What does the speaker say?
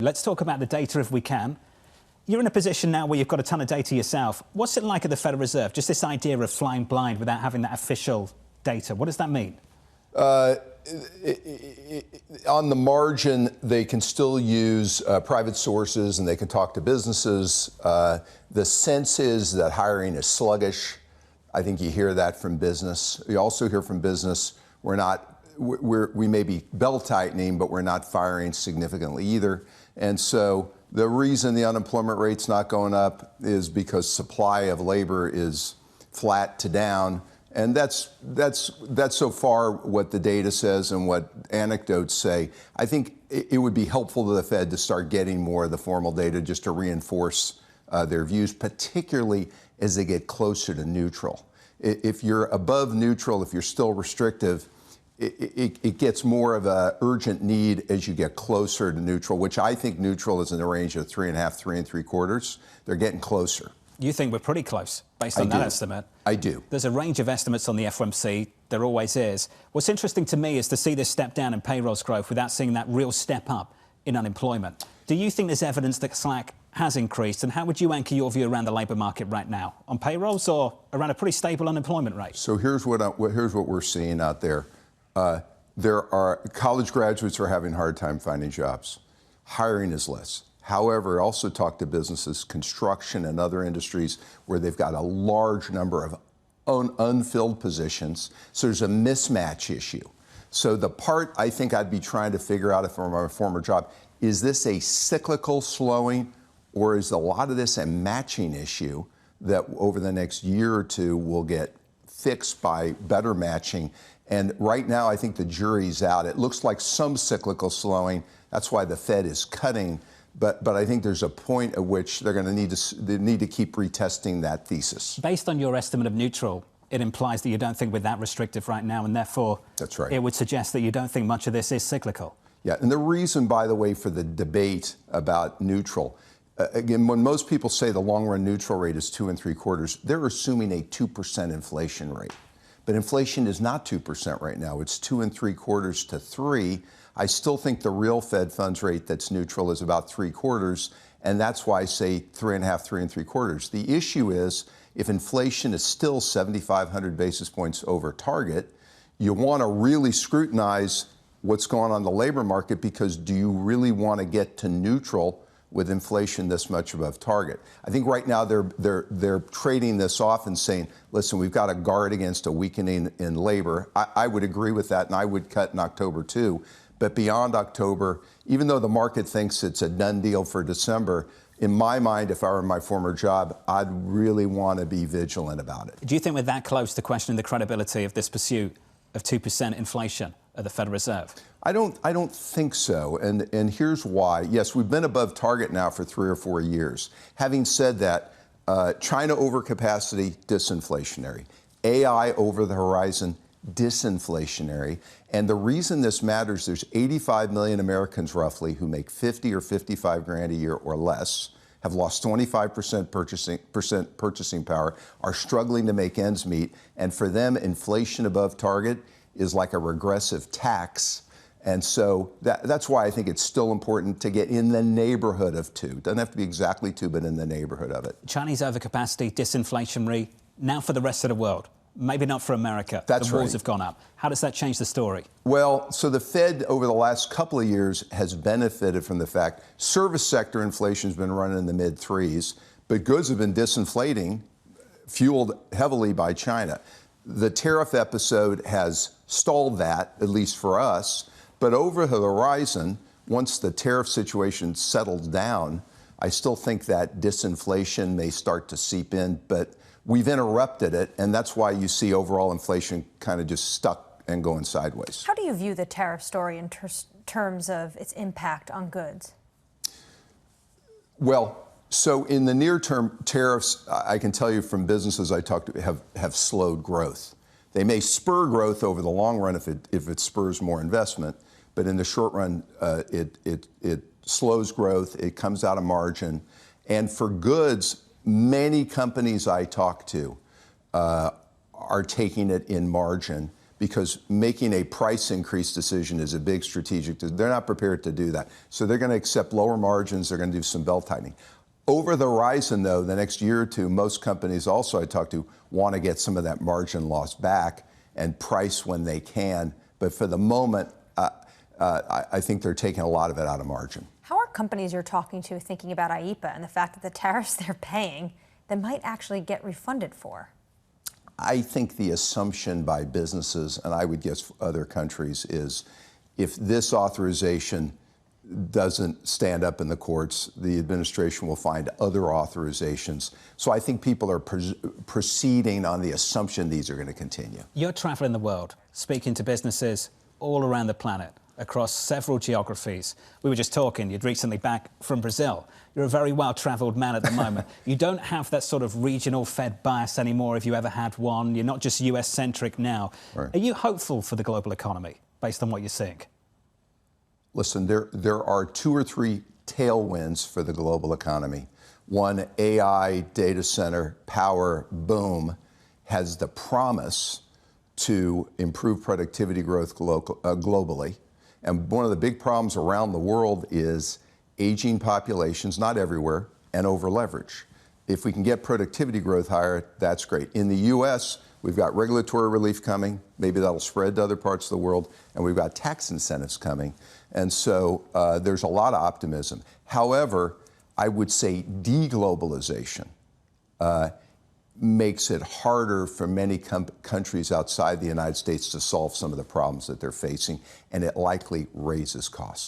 Let's talk about the data if we can. You're in a position now where you've got a ton of data yourself. What's it like at the Federal Reserve? Just this idea of flying blind without having that official data. What does that mean? On the margin, they can still use private sources and they can talk to businesses. The sense is that hiring is sluggish. I think you hear that from business. You also hear from business we may be belt tightening, but we're not firing significantly either. And so the reason the unemployment rate's not going up is because supply of labor is flat to down. And that's so far what the data says and what anecdotes say. I think it would be helpful to the Fed to start getting more of the formal data just to reinforce their views, particularly as they get closer to neutral. If you're above neutral, if you're still restrictive, it gets more of an urgent need as you get closer to neutral, which I think neutral is in the range of 3.5, 3.75. They're getting closer. You think we're pretty close, based on that estimate? I do. There's a range of estimates on the FOMC. There always is. What's interesting to me is to see this step down in payrolls growth without seeing that real step up in unemployment. Do you think there's evidence that slack has increased? And how would you anchor your view around the labour market right now? On payrolls or around a pretty stable unemployment rate? So here's what we're seeing out there. College graduates are having a hard time finding jobs. Hiring is less. However, also talk to businesses, construction and other industries where they've got a large number of unfilled positions. So there's a mismatch issue. So the part I think I'd be trying to figure out from my former job, is this a cyclical slowing or is a lot of this a matching issue that over the next year or two will get fixed by better matching? And right now, I think the jury's out. It looks like some cyclical slowing. That's why the Fed is cutting. But I think there's a point at which they're going to need to keep retesting that thesis. Based on your estimate of neutral, it implies that you don't think we're that restrictive right now, and therefore that's right. It would suggest that you don't think much of this is cyclical. Yeah, and the reason, by the way, for the debate about neutral, again, when most people say the long-run neutral rate is 2.75, they're assuming a 2% inflation rate. But inflation is not 2% right now. It's 2.75 to 3. I still think the real Fed funds rate that's neutral is about 3/4, and that's why I say 3.5, 3.75. The issue is if inflation is still 7,500 basis points over target, you want to really scrutinize what's going on in the labor market, because do you really want to get to neutral with inflation this much above target? I think right now they're trading this off and saying, listen, we've got to guard against a weakening in labor. I would agree with that, and I would cut in October too. But beyond October, even though the market thinks it's a done deal for December, in my mind, if I were in my former job, I'd really want to be vigilant about it. Do you think we're that close to questioning the credibility of this pursuit of 2% inflation at the Federal Reserve? I don't think so, and here's why. Yes, we've been above target now for 3 or 4 years. Having said that, China overcapacity, disinflationary. AI over the horizon, disinflationary. And the reason this matters, there's 85 million Americans roughly who make 50 or 55 grand a year or less, have lost 25% purchasing power, are struggling to make ends meet. And for them, inflation above target is like a regressive tax. And so that's why I think it's still important to get in the neighborhood of 2. Doesn't have to be exactly 2, but in the neighborhood of it. Chinese overcapacity, disinflationary, now for the rest of the world. Maybe not for America. That's right. The wars have gone up. How does that change the story? Well, so the Fed over the last couple of years has benefited from the fact service sector inflation has been running in the mid-3s, but goods have been disinflating, fueled heavily by China. The tariff episode has stalled that, at least for us. But over the horizon, once the tariff situation settles down, I still think that disinflation may start to seep in, but we've interrupted it, and that's why you see overall inflation kind of just stuck and going sideways. How do you view the tariff story in terms of its impact on goods? Well, so in the near term, tariffs, I can tell you from businesses I talked to, have slowed growth. They may spur growth over the long run if it spurs more investment, but in the short run, it slows growth, it comes out of margin. And for goods, many companies I talk to are taking it in margin because making a price increase decision is a big strategic. They're not prepared to do that. So they're going to accept lower margins. They're going to do some belt tightening. Over the horizon, though, the next year or two, most companies also I talk to want to get some of that margin loss back and price when they can. But for the moment, I think they're taking a lot of it out of margin. How are companies you're talking to thinking about IEEPA and the fact that the tariffs they're paying, they might actually get refunded for? I think the assumption by businesses, and I would guess other countries, is if this authorization doesn't stand up in the courts, the administration will find other authorizations. So I think people are proceeding on the assumption these are going to continue. You're traveling the world, speaking to businesses all around the planet, across several geographies. We were just talking, you'd recently back from Brazil. You're a very well-travelled man at the moment. You don't have that sort of regional Fed bias anymore if you ever had one. You're not just US-centric now. Right. Are you hopeful for the global economy based on what you're seeing? Listen, there are 2 or 3 tailwinds for the global economy. One, AI, data center, power, boom, has the promise to improve productivity growth globally. And one of the big problems around the world is aging populations, not everywhere, and over leverage. If we can get productivity growth higher, that's great. In the US, we've got regulatory relief coming. Maybe that'll spread to other parts of the world. And we've got tax incentives coming. And so there's a lot of optimism. However, I would say deglobalization makes it harder for many countries outside the United States to solve some of the problems that they're facing, and it likely raises costs.